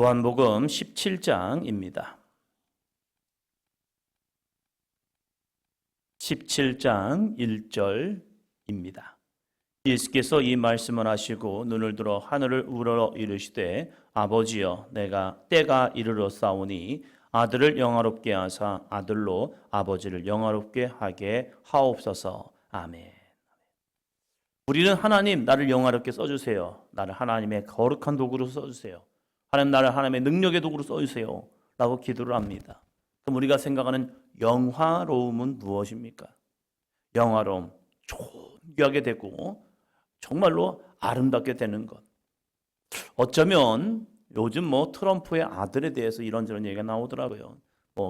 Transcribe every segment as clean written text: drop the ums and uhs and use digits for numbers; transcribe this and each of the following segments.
요한복음 17장입니다. 17장 1절입니다. 예수께서 이 말씀을 하시고 눈을 들어 하늘을 우러러 이르시되 아버지여 내가 때가 이르렀사오니 아들을 영화롭게 하사 아들로 아버지를 영화롭게 하게 하옵소서. 아멘. 우리는 하나님 나를 영화롭게 써주세요. 나를 하나님의 거룩한 도구로 써주세요. 하나님 나를 하나님의 능력의 도구로 써주세요 라고 기도를 합니다. 그럼 우리가 생각하는 영화로움은 무엇입니까? 영화로움, 존귀하게 되고 정말로 아름답게 되는 것. 어쩌면 요즘 트럼프의 아들에 대해서 이런저런 얘기가 나오더라고요.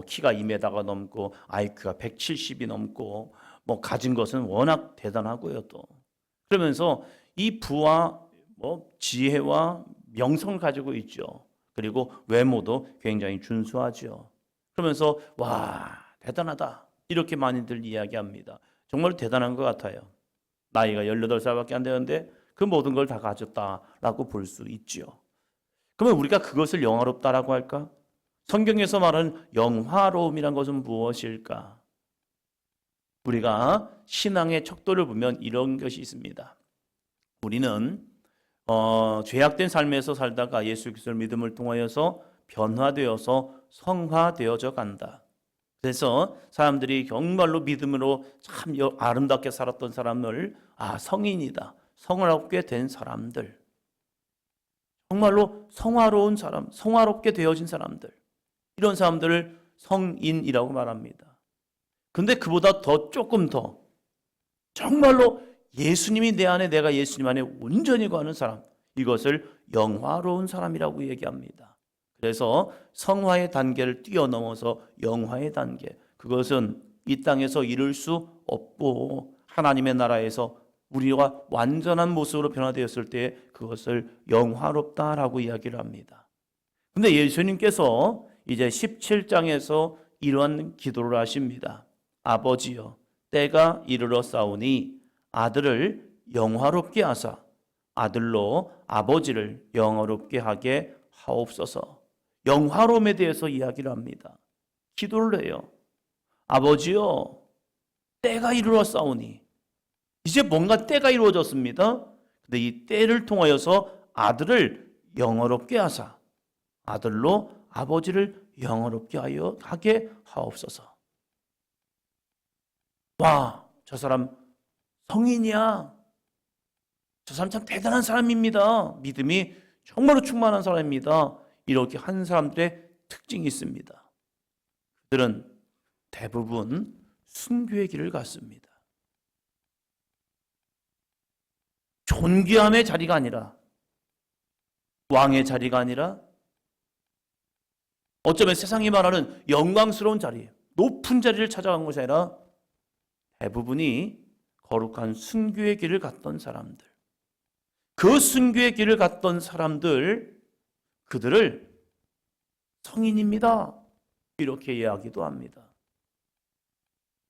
키가 2m가 넘고 IQ가 170이 넘고 가진 것은 워낙 대단하고요. 또 그러면서 이 부와 지혜와 명성을 가지고 있죠. 그리고 외모도 굉장히 준수하죠. 그러면서 와 대단하다 이렇게 많이들 이야기합니다. 정말 대단한 것 같아요. 나이가 18살밖에 안 되는데 그 모든 걸 다 가졌다라고 볼 수 있죠. 그러면 우리가 그것을 영화롭다라고 할까? 성경에서 말하는 영화로움이란 것은 무엇일까? 우리가 신앙의 척도를 보면 이런 것이 있습니다. 우리는 죄악된 삶에서 살다가 예수 그리스도를 믿음을 통하여서 변화되어서 성화되어져 간다. 그래서 사람들이 정말로 믿음으로 참 아름답게 살았던 사람을 성인이다. 성화롭게 된 사람들. 정말로 성화로운 사람, 성화롭게 되어진 사람들. 이런 사람들을 성인이라고 말합니다. 근데 그보다 조금 더 정말로 예수님이 내 안에 내가 예수님 안에 온전히 거하는 사람. 이것을 영화로운 사람이라고 얘기합니다. 그래서 성화의 단계를 뛰어넘어서 영화의 단계. 그것은 이 땅에서 이룰 수 없고 하나님의 나라에서 우리가 완전한 모습으로 변화되었을 때 그것을 영화롭다라고 이야기를 합니다. 근데 예수님께서 이제 17장에서 이러한 기도를 하십니다. 아버지여 때가 이르렀사오니 아들을 영화롭게 하사 아들로 아버지를 영화롭게 하게 하옵소서. 영화로움에 대해서 이야기를 합니다. 기도를 해요. 아버지여 때가 이르렀사오니 이제 뭔가 때가 이루어졌습니다. 근데 이 때를 통하여서 아들을 영화롭게 하사 아들로 아버지를 영화롭게 하게 하옵소서. 와, 저 사람 성인이야. 저 사람 참 대단한 사람입니다. 믿음이 정말로 충만한 사람입니다. 이렇게 한 사람들의 특징이 있습니다. 그들은 대부분 순교의 길을 갔습니다. 존귀함의 자리가 아니라 왕의 자리가 아니라 어쩌면 세상이 말하는 영광스러운 자리, 높은 자리를 찾아간 것이 아니라 대부분이 거룩한 순교의 길을 갔던 사람들. 그 순교의 길을 갔던 사람들, 그들을 성인입니다. 이렇게 이야기도 합니다.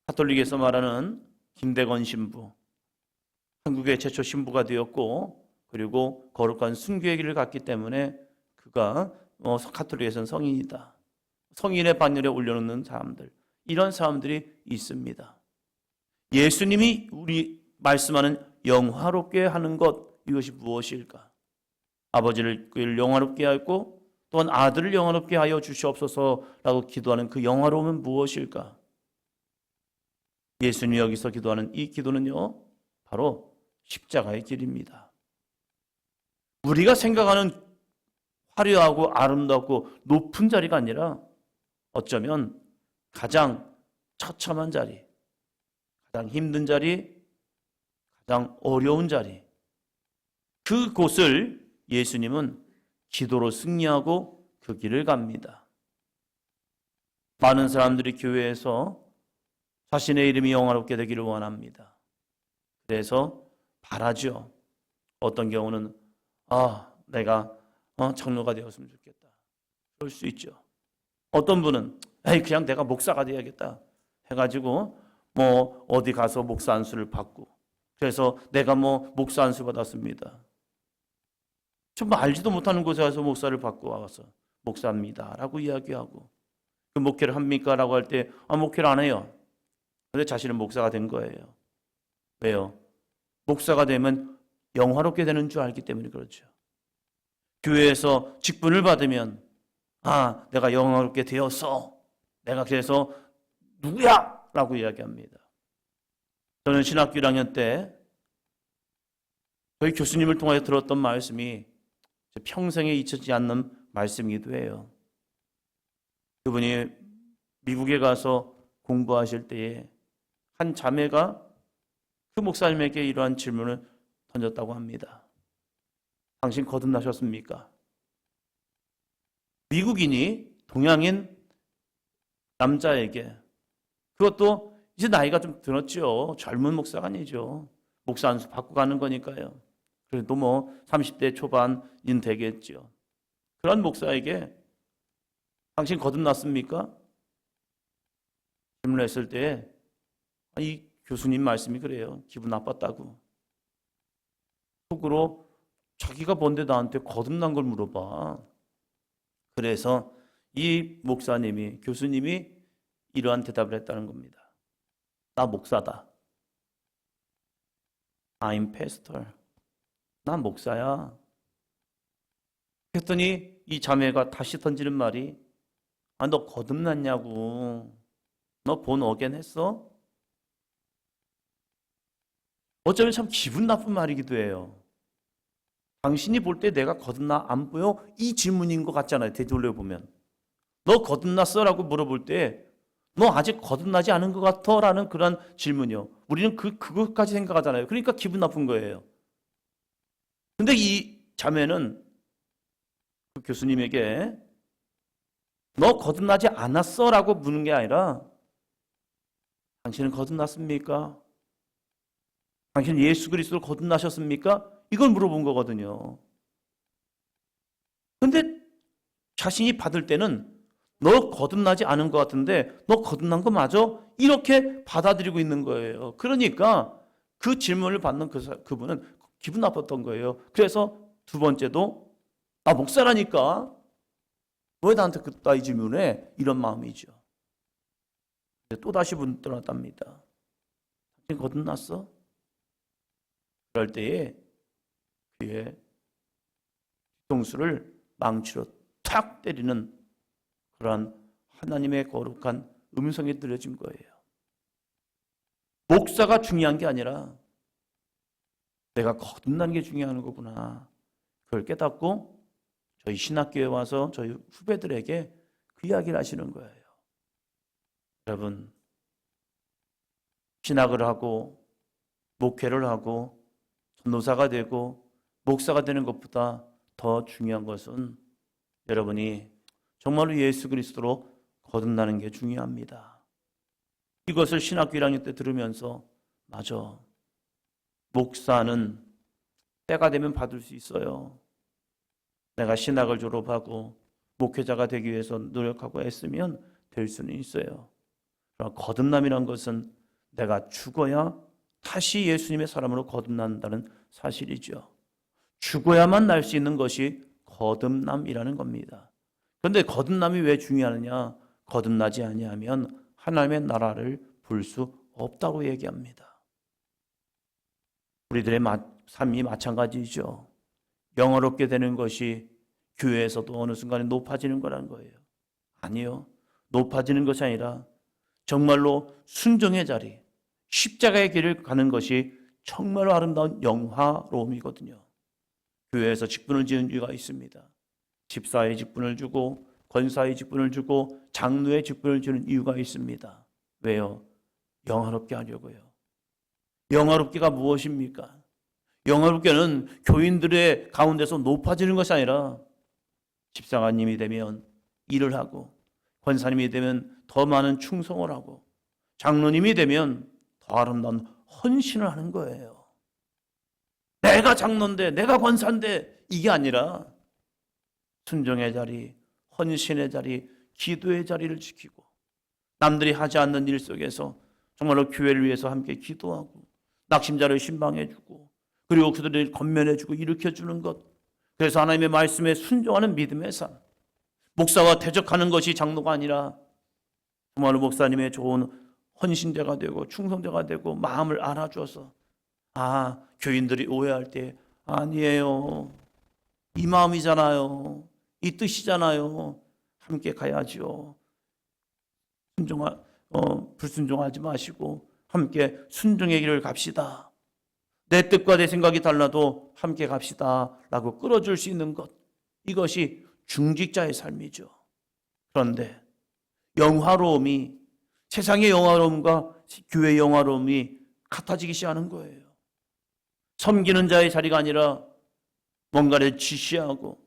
가톨릭에서 말하는 김대건 신부, 한국의 최초 신부가 되었고 그리고 거룩한 순교의 길을 갔기 때문에 그가 가톨릭에서는 성인이다. 성인의 반열에 올려놓는 사람들, 이런 사람들이 있습니다. 예수님이 우리 말씀하는 영화롭게 하는 것, 이것이 무엇일까? 아버지를 영화롭게 하고 또한 아들을 영화롭게 하여 주시옵소서라고 기도하는 그 영화로움은 무엇일까? 예수님이 여기서 기도하는 이 기도는요, 바로 십자가의 길입니다. 우리가 생각하는 화려하고 아름답고 높은 자리가 아니라 어쩌면 가장 처참한 자리, 가장 힘든 자리, 가장 어려운 자리, 그곳을 예수님은 기도로 승리하고 그 길을 갑니다. 많은 사람들이 교회에서 자신의 이름이 영화롭게 되기를 원합니다. 그래서 바라죠. 어떤 경우는 내가 장로가 되었으면 좋겠다. 그럴 수 있죠. 어떤 분은 그냥 내가 목사가 되어야겠다 해가지고 어디 가서 목사 안수를 받고 그래서 내가 목사 안수 받았습니다. 정말 알지도 못하는 곳에 가서 목사를 받고 와서 목사입니다 라고 이야기하고, 그 목회를 합니까? 라고 할 때 목회를 안 해요. 그런데 자신은 목사가 된 거예요. 왜요? 목사가 되면 영화롭게 되는 줄 알기 때문에 그렇죠. 교회에서 직분을 받으면 내가 영화롭게 되었어, 내가 그래서 누구야? 라고 이야기합니다. 저는 신학교 1학년 때 저희 교수님을 통해 들었던 말씀이 평생에 잊혀지지 않는 말씀이기도 해요. 그분이 미국에 가서 공부하실 때에 한 자매가 그 목사님에게 이러한 질문을 던졌다고 합니다. 당신 거듭나셨습니까? 미국인이 동양인 남자에게, 그것도 이제 나이가 좀 들었죠. 젊은 목사가 아니죠. 목사 안수 받고 가는 거니까요. 그래도 30대 초반인 되겠죠. 그런 목사에게 당신 거듭났습니까? 질문했을 때 이 교수님 말씀이 그래요. 기분 나빴다고. 속으로 자기가 뭔데 나한테 거듭난 걸 물어봐. 그래서 이 목사님이, 교수님이 이러한 대답을 했다는 겁니다. 나 목사다. I'm pastor. 난 목사야. 그랬더니 이 자매가 다시 던지는 말이, 너 거듭났냐고. 너 본 어겐 했어? 어쩌면 참 기분 나쁜 말이기도 해요. 당신이 볼 때 내가 거듭나 안 보여? 이 질문인 것 같잖아요. 되돌려보면. 너 거듭났어? 라고 물어볼 때 너 아직 거듭나지 않은 것 같아? 라는 그런 질문이요. 우리는 그것까지 생각하잖아요. 그러니까 기분 나쁜 거예요. 근데 이 자매는 그 교수님에게 너 거듭나지 않았어? 라고 묻는 게 아니라 당신은 거듭났습니까? 당신 예수 그리스도로 거듭나셨습니까? 이걸 물어본 거거든요. 근데 자신이 받을 때는 너 거듭나지 않은 것 같은데 너 거듭난 거 맞아? 이렇게 받아들이고 있는 거예요. 그러니까 그 질문을 받는 그분은 기분 나빴던 거예요. 그래서 두 번째도 목사라니까 왜 나한테 그따위 질문해? 이런 마음이죠. 또다시 묻더랍니다. 당신 거듭났어? 그럴 때에 그의 뒤통수를 망치로 탁 때리는 그러한 하나님의 거룩한 음성이 들려진 거예요. 목사가 중요한 게 아니라 내가 거듭난 게 중요한 거구나. 그걸 깨닫고 저희 신학교에 와서 저희 후배들에게 그 이야기를 하시는 거예요. 여러분, 신학을 하고 목회를 하고 전도사가 되고 목사가 되는 것보다 더 중요한 것은 여러분이 정말로 예수 그리스도로 거듭나는 게 중요합니다. 이것을 신학교 1학년 때 들으면서 맞아. 목사는 때가 되면 받을 수 있어요. 내가 신학을 졸업하고 목회자가 되기 위해서 노력하고 애쓰면 될 수는 있어요. 그러나 거듭남이란 것은 내가 죽어야 다시 예수님의 사람으로 거듭난다는 사실이죠. 죽어야만 날 수 있는 것이 거듭남이라는 겁니다. 그런데 거듭남이 왜 중요하느냐? 거듭나지 아니하면 하나님의 나라를 볼 수 없다고 얘기합니다. 우리들의 삶이 마찬가지죠. 영어롭게 되는 것이 교회에서도 어느 순간에 높아지는 거라는 거예요. 아니요. 높아지는 것이 아니라 정말로 순종의 자리, 십자가의 길을 가는 것이 정말로 아름다운 영화로움이거든요. 교회에서 직분을 지은 이유가 있습니다. 집사의 직분을 주고 권사의 직분을 주고 장로의 직분을 주는 이유가 있습니다. 왜요? 영화롭게 하려고요. 영화롭게가 무엇입니까? 영화롭게는 교인들의 가운데서 높아지는 것이 아니라 집사관님이 되면 일을 하고 권사님이 되면 더 많은 충성을 하고 장로님이 되면 더 아름다운 헌신을 하는 거예요. 내가 장로인데 내가 권사인데 이게 아니라 순종의 자리, 헌신의 자리, 기도의 자리를 지키고 남들이 하지 않는 일 속에서 정말로 교회를 위해서 함께 기도하고 낙심자를 신방해주고 그리고 그들을 건면해주고 일으켜주는 것, 그래서 하나님의 말씀에 순종하는 믿음의 삶, 목사와 대적하는 것이 장로가 아니라 정말로 목사님의 좋은 헌신자가 되고 충성자가 되고 마음을 알아주어서 교인들이 오해할 때 아니에요. 이 마음이잖아요. 이 뜻이잖아요. 함께 가야지요. 불순종하지 마시고 함께 순종의 길을 갑시다. 내 뜻과 내 생각이 달라도 함께 갑시다 라고 끌어줄 수 있는 것, 이것이 중직자의 삶이죠. 그런데 영화로움이, 세상의 영화로움과 교회의 영화로움이 같아지기 시작하는 거예요. 섬기는 자의 자리가 아니라 뭔가를 지시하고,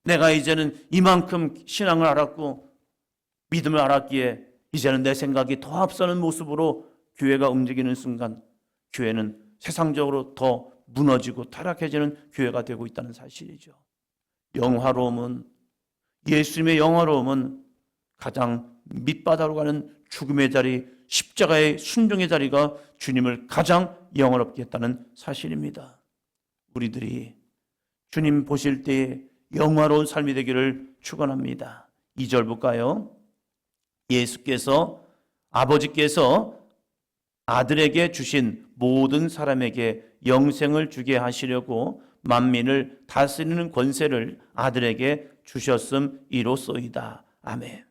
내가 이제는 이만큼 신앙을 알았고 믿음을 알았기에 이제는 내 생각이 더 앞서는 모습으로 교회가 움직이는 순간 교회는 세상적으로 더 무너지고 타락해지는 교회가 되고 있다는 사실이죠. 영화로움은, 예수님의 영화로움은 가장 밑바닥으로 가는 죽음의 자리, 십자가의 순종의 자리가 주님을 가장 영화롭게 했다는 사실입니다. 우리들이 주님 보실 때에 영화로운 삶이 되기를 축원합니다. 2절 볼까요? 아버지께서 아들에게 주신 모든 사람에게 영생을 주게 하시려고 만민을 다스리는 권세를 아들에게 주셨음이로소이다. 아멘.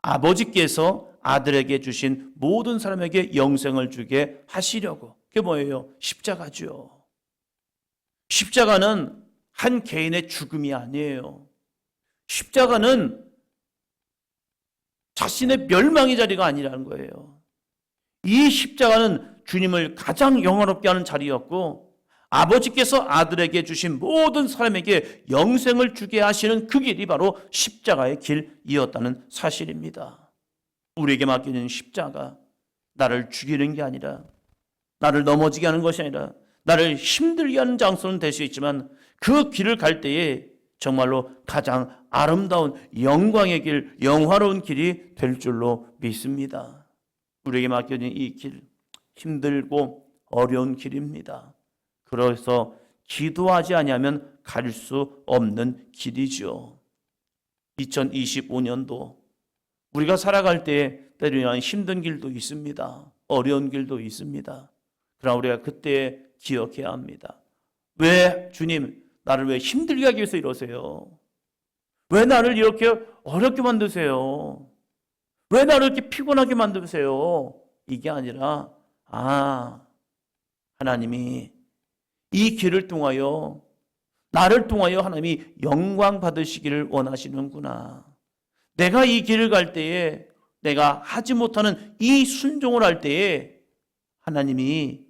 아버지께서 아들에게 주신 모든 사람에게 영생을 주게 하시려고. 그게 뭐예요? 십자가죠. 십자가는 한 개인의 죽음이 아니에요. 십자가는 자신의 멸망의 자리가 아니라는 거예요. 이 십자가는 주님을 가장 영화롭게 하는 자리였고, 아버지께서 아들에게 주신 모든 사람에게 영생을 주게 하시는 그 길이 바로 십자가의 길이었다는 사실입니다. 우리에게 맡겨진 십자가, 나를 죽이는 게 아니라, 나를 넘어지게 하는 것이 아니라 나를 힘들게 하는 장소는 될 수 있지만 그 길을 갈 때에 정말로 가장 아름다운 영광의 길, 영화로운 길이 될 줄로 믿습니다. 우리에게 맡겨진 이 길, 힘들고 어려운 길입니다. 그래서 기도하지 아니하면 갈 수 없는 길이죠. 2025년도 우리가 살아갈 때 때로는 힘든 길도 있습니다. 어려운 길도 있습니다. 그러나 우리가 그때 기억해야 합니다. 왜 주님, 나를 왜 힘들게 하기 위해서 이러세요? 왜 나를 이렇게 어렵게 만드세요? 왜 나를 이렇게 피곤하게 만드세요? 이게 아니라 하나님이 이 길을 통하여, 나를 통하여 하나님이 영광 받으시기를 원하시는구나. 내가 이 길을 갈 때에, 내가 하지 못하는 이 순종을 할 때에 하나님이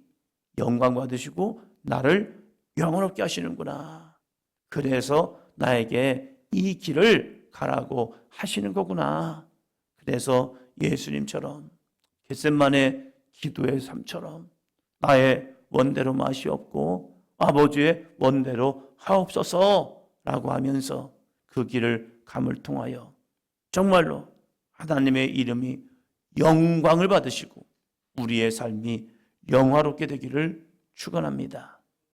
영광 받으시고 나를 영원롭게 하시는구나. 그래서 나에게 이 길을 가라고 하시는 거구나. 그래서 예수님처럼 겟세마네 기도의 삶처럼 나의 원대로 마시옵고 아버지의 원대로 하옵소서라고 하면서 그 길을 감을 통하여 정말로 하나님의 이름이 영광을 받으시고 우리의 삶이 영화롭게 되기를 축원합니다.